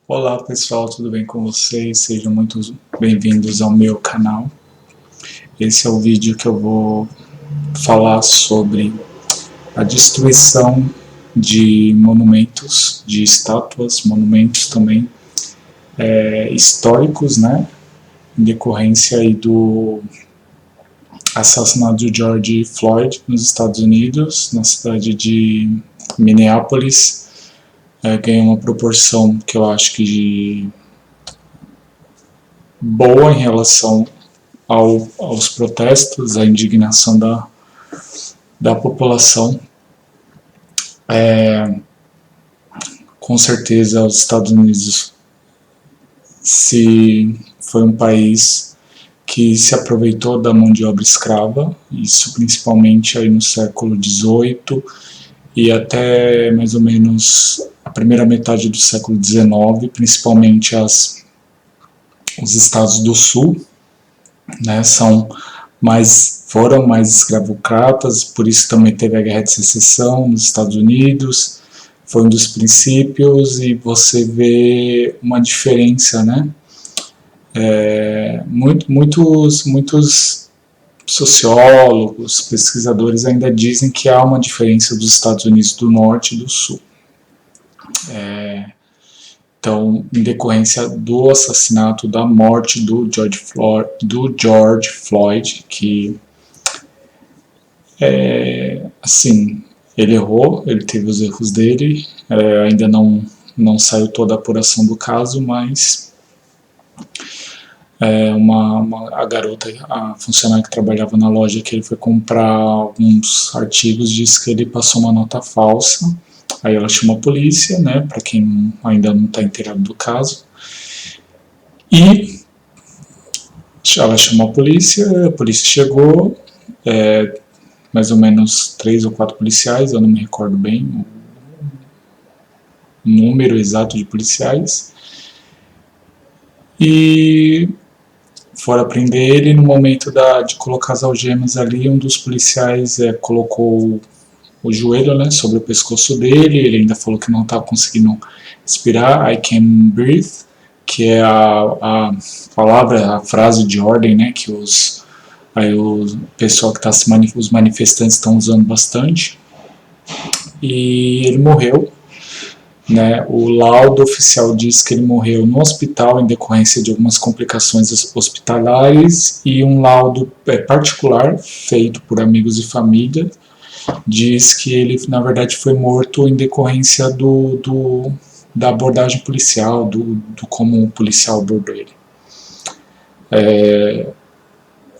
Olá pessoal, tudo bem com vocês? Sejam muito bem-vindos ao meu canal. Esse é o vídeo que eu vou falar sobre a destruição de monumentos, de estátuas, monumentos também históricos, né? Em decorrência aí do assassinato de George Floyd nos Estados Unidos, na cidade de Minneapolis. Ganhou uma proporção que eu acho que boa em relação aos protestos, à indignação da população. Com certeza os Estados Unidos foi um país que se aproveitou da mão de obra escrava, isso principalmente aí no século XVIII e até mais ou menos a primeira metade do século XIX, principalmente os estados do sul, né, foram mais escravocratas, por isso também teve a Guerra de Secessão nos Estados Unidos, foi um dos princípios, e você vê uma diferença, né? Muitos sociólogos, pesquisadores ainda dizem que há uma diferença dos Estados Unidos do Norte e do Sul. Então, em decorrência do assassinato, da morte do George Floyd, que assim, ele errou, ele teve os erros dele, ainda não saiu toda a apuração do caso, mas a garota, a funcionária que trabalhava na loja que ele foi comprar alguns artigos, disse que ele passou uma nota falsa. Aí ela chamou a polícia, né, para quem ainda não está inteirado do caso. E ela chamou a polícia chegou, mais ou menos 3 ou 4 policiais, eu não me recordo bem o número exato de policiais. E foram prender ele. No momento de colocar as algemas ali, um dos policiais colocou o joelho, né, sobre o pescoço dele. Ele ainda falou que não estava conseguindo respirar. I can breathe, que é a palavra, a frase de ordem, né, que o pessoal que os manifestantes estão usando bastante. E ele morreu, né? O laudo oficial diz que ele morreu no hospital em decorrência de algumas complicações hospitalares, e um laudo particular feito por amigos e família diz que ele, na verdade, foi morto em decorrência da abordagem policial, do como o policial abordou ele. É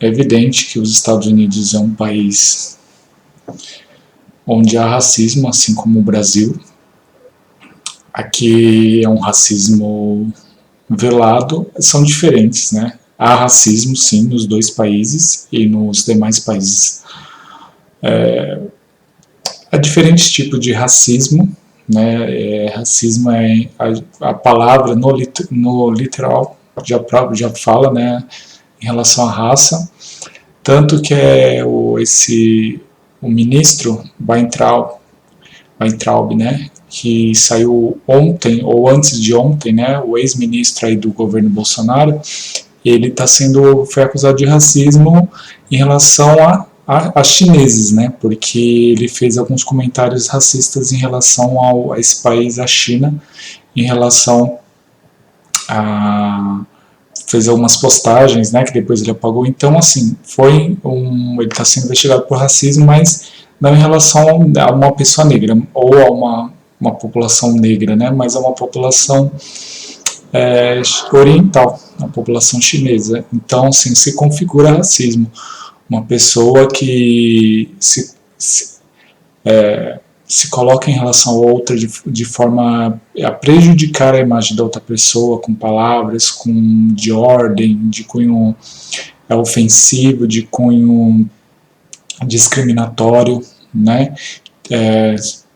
evidente que os Estados Unidos é um país onde há racismo, assim como o Brasil. Aqui é um racismo velado, são diferentes, né? Há racismo, sim, nos dois países e nos demais países. Há diferentes tipos de racismo, né? Racismo a palavra no literal já fala, né, em relação à raça, tanto que o ministro Weintraub, né, que saiu ontem ou antes de ontem, né, o ex-ministro aí do governo Bolsonaro, ele foi acusado de racismo em relação a chineses, né, porque ele fez alguns comentários racistas em relação a esse país, a China, em relação fez algumas postagens, né, que depois ele apagou. Então, assim, ele está sendo investigado por racismo, mas não em relação a uma pessoa negra ou a uma população negra, né, mas a uma população oriental, a população chinesa. Então, assim, se configura racismo. Uma pessoa que se coloca em relação a outra de forma a prejudicar a imagem da outra pessoa, com palavras de ordem, de cunho ofensivo, de cunho discriminatório, né?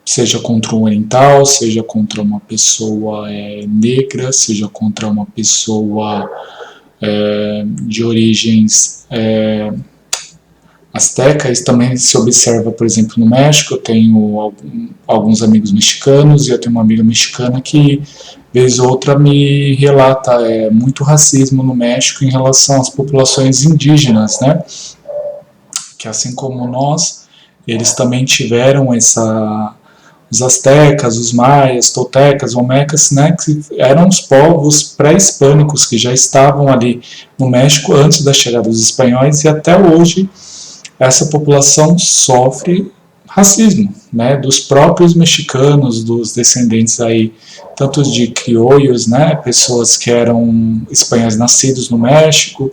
Seja contra um oriental, seja contra uma pessoa negra, seja contra uma pessoa de origens azteca. Isso também se observa, por exemplo, no México. Eu tenho alguns amigos mexicanos, e eu tenho uma amiga mexicana que vez ou outra me relata muito racismo no México em relação às populações indígenas, né? Que assim como nós, eles também tiveram os astecas, os maias, toltecas, olmecas, né, que eram os povos pré-hispânicos que já estavam ali no México antes da chegada dos espanhóis, e até hoje essa população sofre racismo, né, dos próprios mexicanos, dos descendentes aí, tanto de criollos, né, pessoas que eram espanhóis nascidos no México,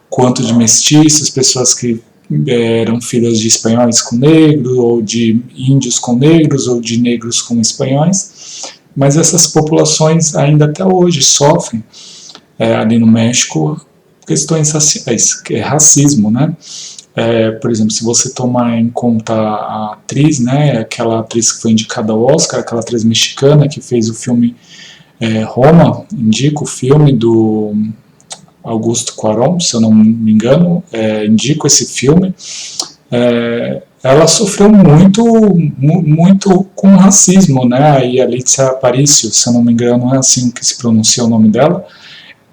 quanto de mestiços, pessoas que eram filhas de espanhóis com negros, ou de índios com negros, ou de negros com espanhóis, mas essas populações ainda até hoje sofrem ali no México questões raciais, que é racismo, né? Por exemplo, se você tomar em conta a atriz, né, aquela atriz que foi indicada ao Oscar, aquela atriz mexicana que fez o filme Roma, indica o filme do Augusto Cuarón, se eu não me engano, indico esse filme. Ela sofreu muito com racismo, né? E a Alicia Aparicio, se eu não me engano, é assim que se pronuncia o nome dela,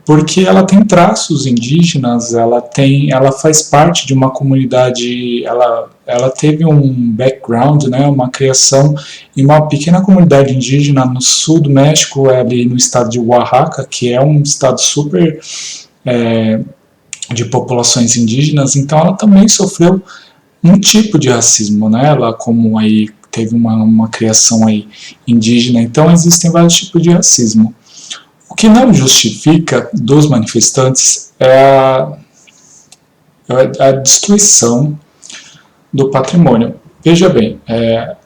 porque ela tem traços indígenas, ela faz parte de uma comunidade, ela teve um background, né, uma criação em uma pequena comunidade indígena no sul do México, ali no estado de Oaxaca, que é um estado super de populações indígenas, então ela também sofreu um tipo de racismo, né? Ela como aí teve uma criação aí indígena, então existem vários tipos de racismo. O que não justifica dos manifestantes é a destruição do patrimônio. Veja bem,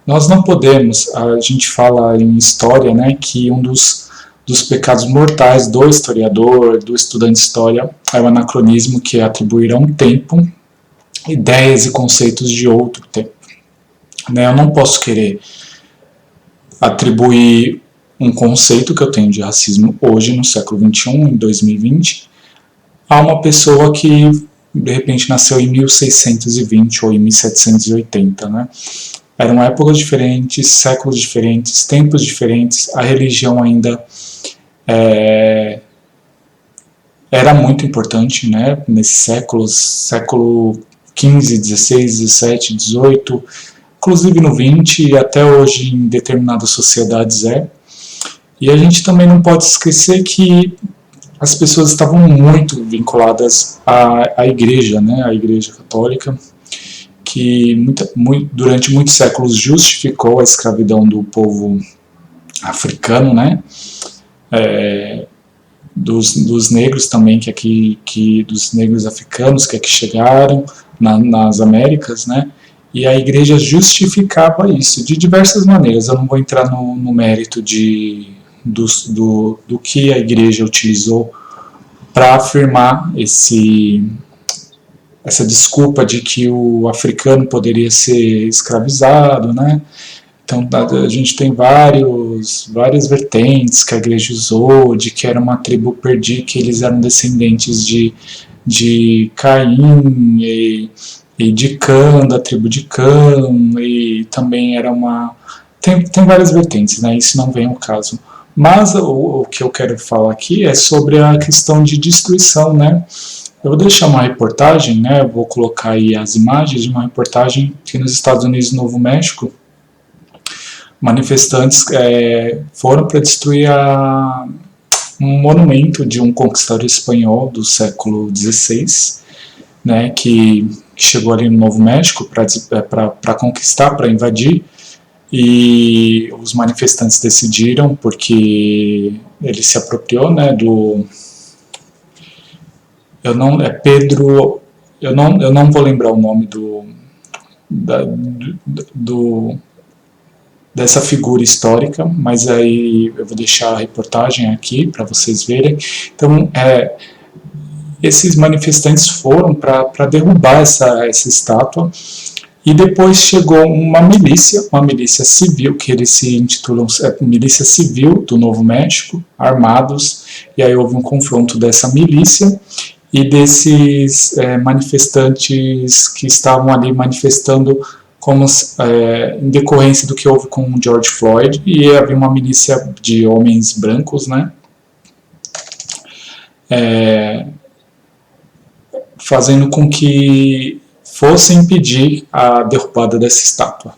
nós não podemos, a gente fala em história, né, que um dos pecados mortais do historiador, do estudante de história, é o anacronismo, que é atribuir a um tempo ideias e conceitos de outro tempo. Eu não posso querer atribuir um conceito que eu tenho de racismo hoje, no século XXI, em 2020, a uma pessoa que, de repente, nasceu em 1620 ou em 1780, né? Eram épocas diferentes, séculos diferentes, tempos diferentes, a religião ainda era muito importante, né, nesses século XV, XVI, XVII, XVIII, inclusive no XX e até hoje em determinadas sociedades E a gente também não pode esquecer que as pessoas estavam muito vinculadas à igreja, né, à igreja católica, que durante muitos séculos justificou a escravidão do povo africano, né, dos negros também, dos negros africanos que aqui chegaram nas Américas, né, e a igreja justificava isso de diversas maneiras. Eu não vou entrar no mérito do que a igreja utilizou para afirmar essa desculpa de que o africano poderia ser escravizado, né? Então a gente tem várias vertentes que a igreja usou, de que era uma tribo perdida, que eles eram descendentes de Caim e de Cã, da tribo de Cã, e também era tem várias vertentes, né? Isso não vem ao caso. Mas o que eu quero falar aqui é sobre a questão de destruição, né? Eu vou deixar uma reportagem, né? Eu vou colocar aí as imagens de uma reportagem que nos Estados Unidos e Novo México, manifestantes foram para destruir um monumento de um conquistador espanhol do século XVI, né, que chegou ali no Novo México para conquistar, para invadir, e os manifestantes decidiram, porque ele se apropriou, né, eu não vou lembrar o nome dessa figura histórica, mas aí eu vou deixar a reportagem aqui para vocês verem. Então, esses manifestantes foram para derrubar essa estátua, e depois chegou uma milícia civil, que eles se intitulam Milícia Civil do Novo México, armados, e aí houve um confronto dessa milícia e desses manifestantes que estavam ali manifestando como em decorrência do que houve com o George Floyd, e havia uma milícia de homens brancos, né, fazendo com que fosse impedir a derrubada dessa estátua.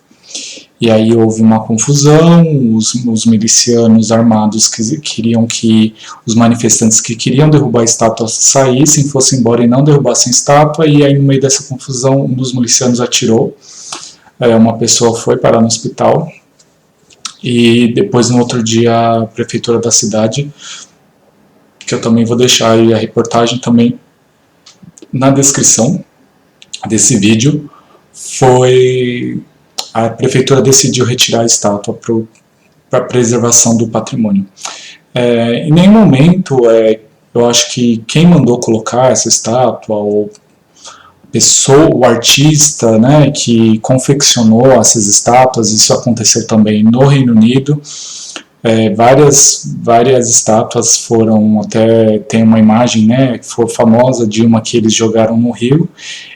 E aí houve uma confusão, os milicianos armados que queriam que os manifestantes que queriam derrubar a estátua saíssem, fossem embora e não derrubassem a estátua, e aí no meio dessa confusão um dos milicianos atirou, uma pessoa foi parar no hospital, e depois no outro dia a prefeitura da cidade, que eu também vou deixar aí a reportagem também na descrição desse vídeo, a prefeitura decidiu retirar a estátua para preservação do patrimônio. Em nenhum momento, eu acho que quem mandou colocar essa estátua, ou pessoa, o artista, né, que confeccionou essas estátuas, isso aconteceu também no Reino Unido. Várias estátuas foram, até tem uma imagem, né, que foi famosa de uma que eles jogaram no rio,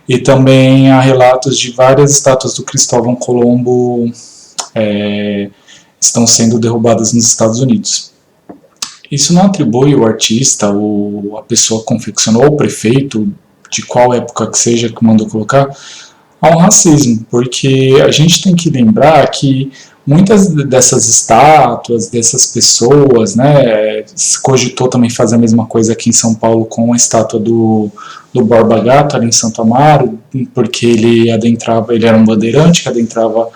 e também há relatos de várias estátuas do Cristóvão Colombo estão sendo derrubadas nos Estados Unidos. Isso não atribui o artista, ou a pessoa que confeccionou, o prefeito, de qual época que seja que mandou colocar, ao racismo, porque a gente tem que lembrar que muitas dessas estátuas, dessas pessoas, né, se cogitou também fazer a mesma coisa aqui em São Paulo com a estátua do Borba Gato, ali em Santo Amaro, porque ele era um bandeirante que adentrava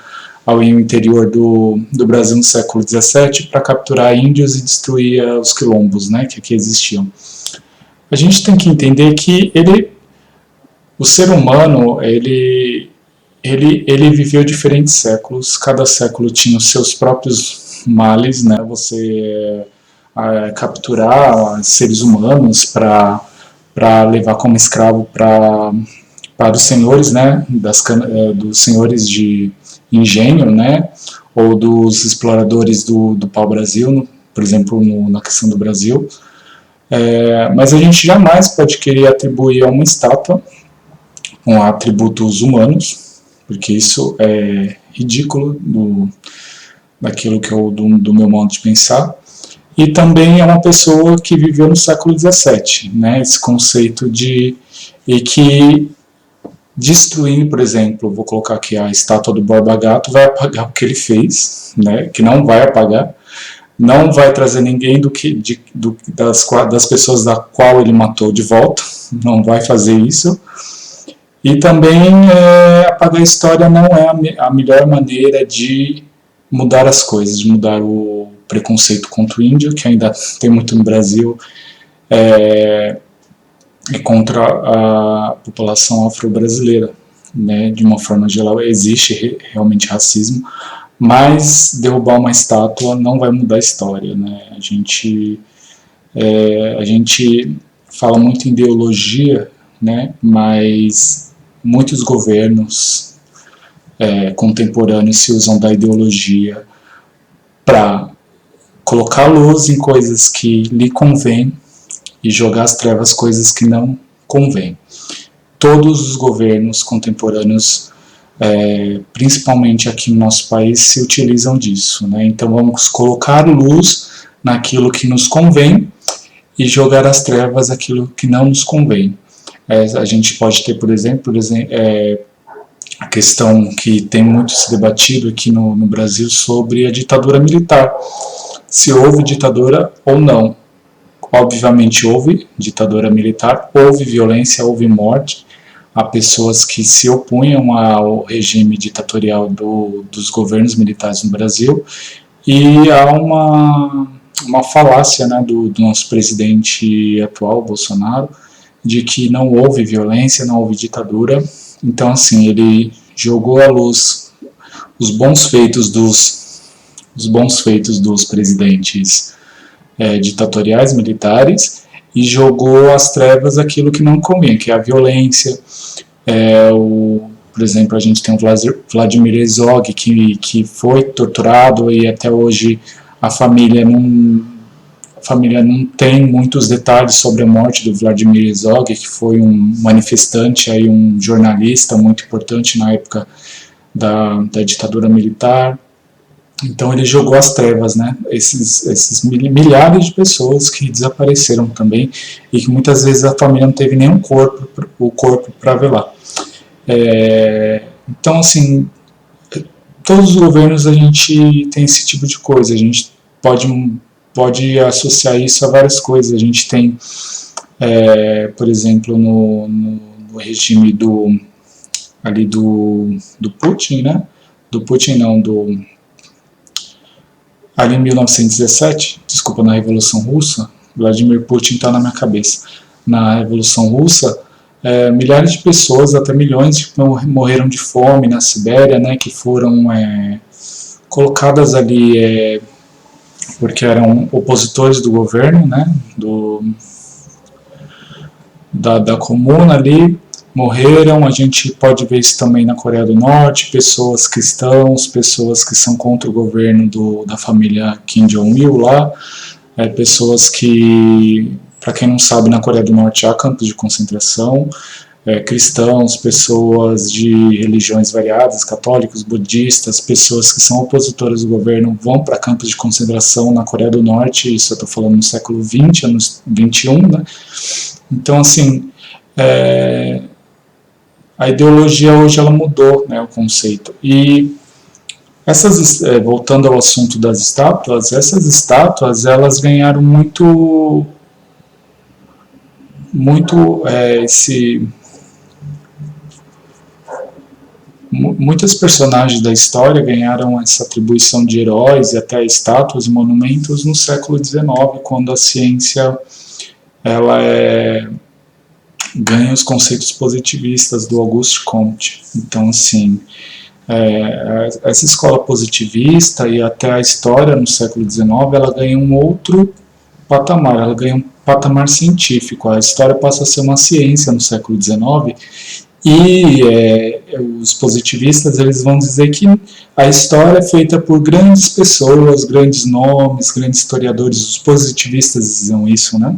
ao interior do Brasil no século XVII para capturar índios e destruir os quilombos, né, que aqui existiam. A gente tem que entender que o ser humano, ele viveu diferentes séculos, cada século tinha os seus próprios males, né? Você capturar seres humanos para levar como escravo para os senhores, né? Dos senhores de engenho, né? Ou dos exploradores do pau-brasil, por exemplo, na questão do Brasil. Mas a gente jamais pode querer atribuir a uma estátua com atributos humanos, porque isso é ridículo daquilo que do meu modo de pensar, e também é uma pessoa que viveu no século XVII, né, esse conceito e que destruindo, por exemplo, vou colocar aqui a estátua do Borba Gato, vai apagar o que ele fez, né, que não vai apagar, não vai trazer ninguém das pessoas da qual ele matou de volta, não vai fazer isso. E também apagar a história não é a melhor maneira de mudar as coisas, de mudar o preconceito contra o índio, que ainda tem muito no Brasil, e contra a população afro-brasileira, né? De uma forma geral, existe realmente racismo, mas derrubar uma estátua não vai mudar a história, né? A gente fala muito em ideologia, né? Mas muitos governos contemporâneos se usam da ideologia para colocar luz em coisas que lhe convém e jogar às trevas coisas que não convém. Todos os governos contemporâneos, principalmente aqui no nosso país, se utilizam disso, né? Então vamos colocar luz naquilo que nos convém e jogar às trevas aquilo que não nos convém. A gente pode ter, por exemplo, a questão que tem muito se debatido aqui no Brasil sobre a ditadura militar. Se houve ditadura ou não. Obviamente houve ditadura militar, houve violência, houve morte. Há pessoas que se opunham ao regime ditatorial dos governos militares no Brasil, e há uma falácia, né, do nosso presidente atual, Bolsonaro, de que não houve violência, não houve ditadura. Então, assim, ele jogou à luz os bons feitos dos presidentes ditatoriais, militares, e jogou às trevas aquilo que não convém, que é a violência. Por exemplo, a gente tem o Vladimir Herzog, que foi torturado, e até hoje a família não tem muitos detalhes sobre a morte do Vladimir Herzog, que foi um manifestante, um jornalista muito importante na época da ditadura militar. Então ele jogou as trevas, né? Esses milhares de pessoas que desapareceram também e que muitas vezes a família não teve nem o corpo para velar. Então, assim, todos os governos a gente tem esse tipo de coisa. A gente pode associar isso a várias coisas. A gente tem, por exemplo, no regime do Putin, né? Do Putin não, ali em 1917, desculpa, na Revolução Russa, Vladimir Putin está na minha cabeça. Na Revolução Russa, milhares de pessoas, até milhões, morreram de fome na Sibéria, né, que foram colocadas ali porque eram opositores do governo, né, da comuna ali, morreram. A gente pode ver isso também na Coreia do Norte, pessoas cristãos, pessoas que são contra o governo da família Kim Jong-il lá, pessoas que, para quem não sabe, na Coreia do Norte há campos de concentração, cristãos, pessoas de religiões variadas, católicos, budistas, pessoas que são opositoras do governo vão para campos de concentração na Coreia do Norte, isso eu estou falando no século XX, anos 21, né? Então, assim, a ideologia hoje ela mudou, né, o conceito. E voltando ao assunto das estátuas, essas estátuas elas ganharam muitos personagens da história ganharam essa atribuição de heróis e até estátuas e monumentos no século XIX, quando a ciência ela ganha os conceitos positivistas do Auguste Comte. Então, assim, essa escola positivista e até a história no século XIX, ela ganha um outro patamar, ela ganha um patamar científico. A história passa a ser uma ciência no século XIX e os positivistas eles vão dizer que a história é feita por grandes pessoas, grandes nomes, grandes historiadores. Os positivistas diziam isso, né?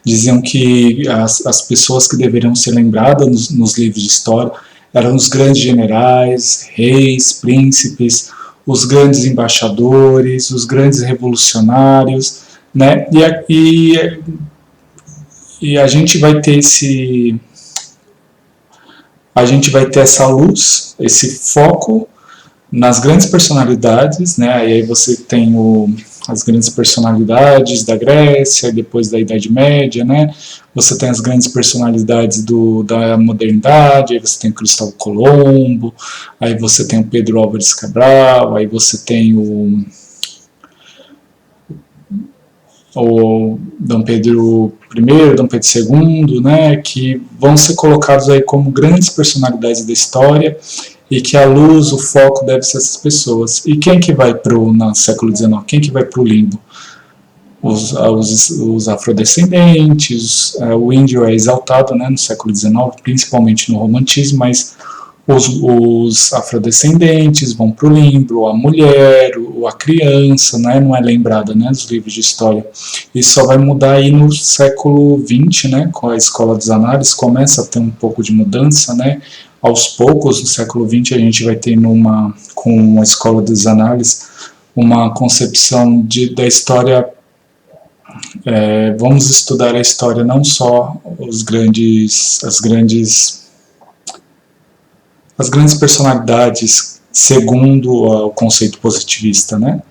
Diziam que as pessoas que deveriam ser lembradas nos livros de história eram os grandes generais, reis, príncipes, os grandes embaixadores, os grandes revolucionários, né? E a gente vai ter essa luz, esse foco nas grandes personalidades, né? E aí você tem as grandes personalidades da Grécia, depois da Idade Média, né? Você tem as grandes personalidades da modernidade, aí você tem o Cristóvão Colombo, aí você tem o Pedro Álvares Cabral, aí você tem o Dom Pedro I, Dom Pedro II, né? Que vão ser colocados aí como grandes personalidades da história, e que a luz, o foco deve ser essas pessoas. E quem que vai no século XIX? Quem que vai para o limbo? Os afrodescendentes, o índio é exaltado, né, no século XIX, principalmente no romantismo, mas os afrodescendentes vão para o limbo, a mulher, a criança, né, não é lembrada, né, nos livros de história. Isso só vai mudar aí no século XX, né, com a escola dos análises, começa a ter um pouco de mudança, né. Aos poucos, no século XX, a gente vai ter com a escola dos análises uma concepção da história. Vamos estudar a história, não só as grandes personalidades segundo o conceito positivista, né?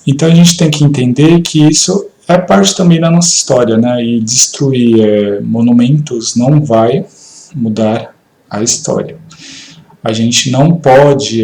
Então a gente tem que entender que isso é parte também da nossa história, né? E destruir monumentos não vai mudar a história. A gente não pode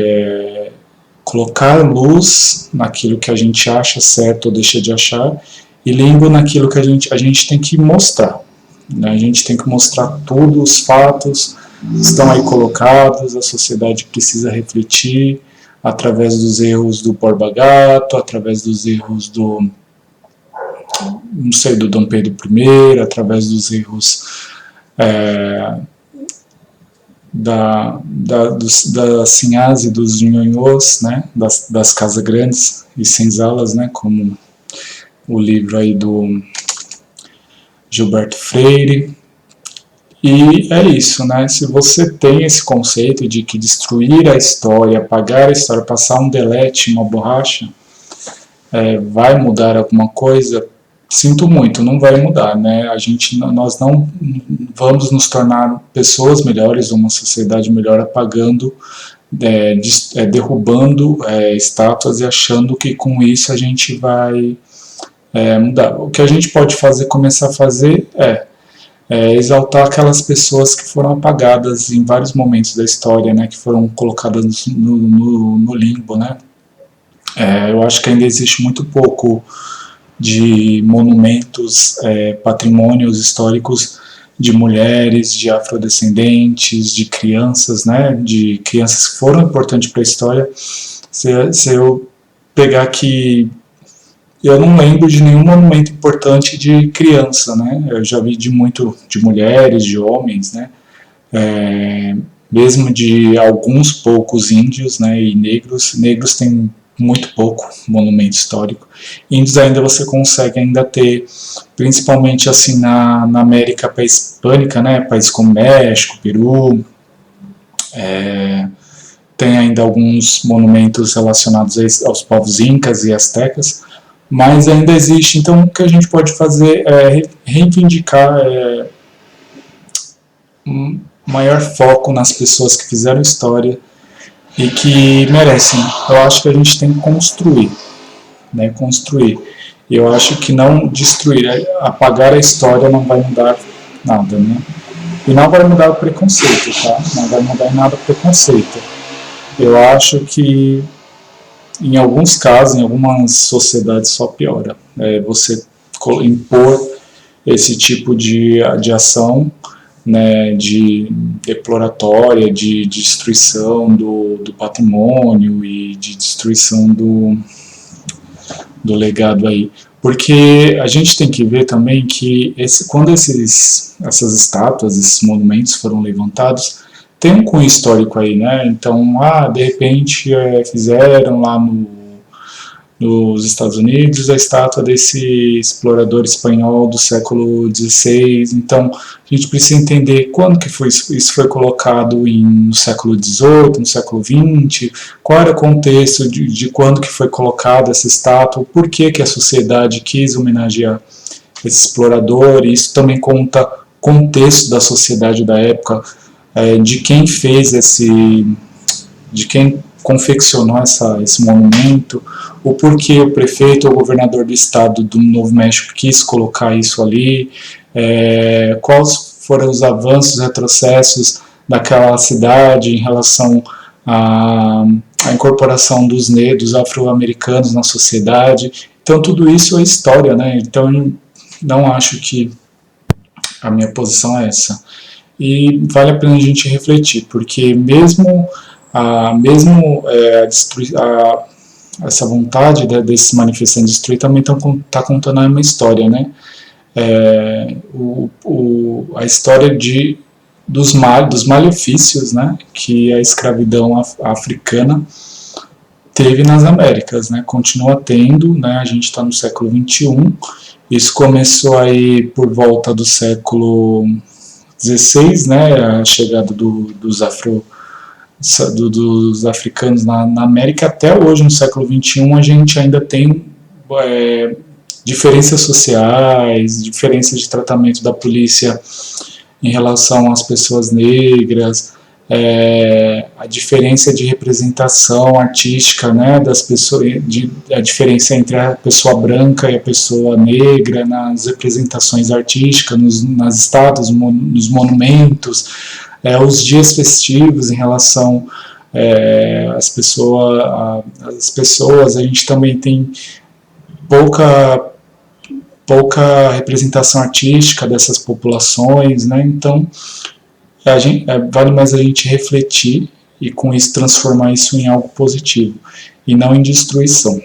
colocar luz naquilo que a gente acha certo ou deixa de achar e limbo naquilo que a gente tem que mostrar, né? A gente tem que mostrar tudo, os fatos estão aí colocados, a sociedade precisa refletir através dos erros do Borba Gato, através dos erros do Dom Pedro I, através dos erros da Sinhás e dos Nhonhôs, né, das casas grandes e senzalas, né, como o livro aí do Gilberto Freire. E é isso, né? Se você tem esse conceito de que destruir a história, apagar a história, passar um delete, uma borracha, vai mudar alguma coisa, sinto muito, não vai mudar, né? Nós não vamos nos tornar pessoas melhores, uma sociedade melhor apagando, derrubando estátuas e achando que com isso a gente vai mudar. O que a gente pode fazer, começar a fazer exaltar aquelas pessoas que foram apagadas em vários momentos da história, né? Que foram colocadas no limbo, né? Eu acho que ainda existe muito pouco de monumentos, patrimônios históricos de mulheres, de afrodescendentes, de crianças, né, de crianças que foram importantes para a história. Se eu pegar aqui, eu não lembro de nenhum monumento importante de criança, né, eu já vi de mulheres, de homens, né, mesmo de alguns poucos índios, né, e negros têm muito pouco monumento histórico. Índios ainda você consegue ainda ter, principalmente assim na América pré-hispânica, né, países como México, Peru, tem ainda alguns monumentos relacionados aos povos incas e astecas, mas ainda existe. Então o que a gente pode fazer é reivindicar um maior foco nas pessoas que fizeram história e que merecem. Eu acho que a gente tem que construir, né? Construir. Eu acho que não destruir, apagar a história não vai mudar nada, né? E não vai mudar o preconceito, tá? Não vai mudar em nada o preconceito. Eu acho que em alguns casos, em algumas sociedades só piora. Você impor esse tipo de ação, né, de deploratória, de destruição do patrimônio e de destruição do legado aí. Porque a gente tem que ver também que quando essas estátuas, esses monumentos foram levantados, tem um cunho histórico aí, né? Então, de repente fizeram lá nos Estados Unidos a estátua desse explorador espanhol do século XVI. Então, a gente precisa entender quando que isso foi colocado no século XVIII, no século XX, qual era o contexto de quando que foi colocada essa estátua, por que a sociedade quis homenagear esse explorador. E isso também conta contexto da sociedade da época, de quem fez de quem confeccionou esse monumento, o porquê o prefeito ou o governador do estado do Novo México quis colocar isso ali, quais foram os avanços, retrocessos daquela cidade em relação à incorporação dos afro-americanos na sociedade. Então tudo isso é história, né? Então eu não acho que a minha posição é essa. E vale a pena a gente refletir, porque mesmo essa vontade desses manifestantes destruir também está contando uma história, né? A história dos malefícios, né, que a escravidão africana teve nas Américas, né? Continua tendo, né? A gente está no século XXI. Isso começou aí por volta do século XVI, né? A chegada dos africanos na América. Até hoje, no século XXI, a gente ainda tem diferenças sociais, diferenças de tratamento da polícia em relação às pessoas negras, a diferença de representação artística, né, das pessoas, a diferença entre a pessoa branca e a pessoa negra nas representações artísticas, nas estátuas, nos monumentos, os dias festivos em relação às pessoas. A gente também tem pouca representação artística dessas populações, né? Então vale mais a gente refletir e com isso transformar isso em algo positivo e não em destruição.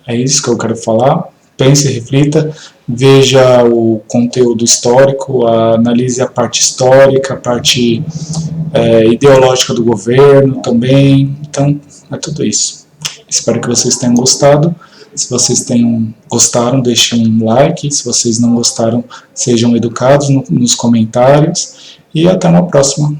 É isso que eu quero falar. Pense e reflita, veja o conteúdo histórico, analise a parte histórica, a parte ideológica do governo também. Então é tudo isso. Espero que vocês tenham gostado. Se vocês gostaram, deixem um like. Se vocês não gostaram, sejam educados nos comentários. E até uma próxima.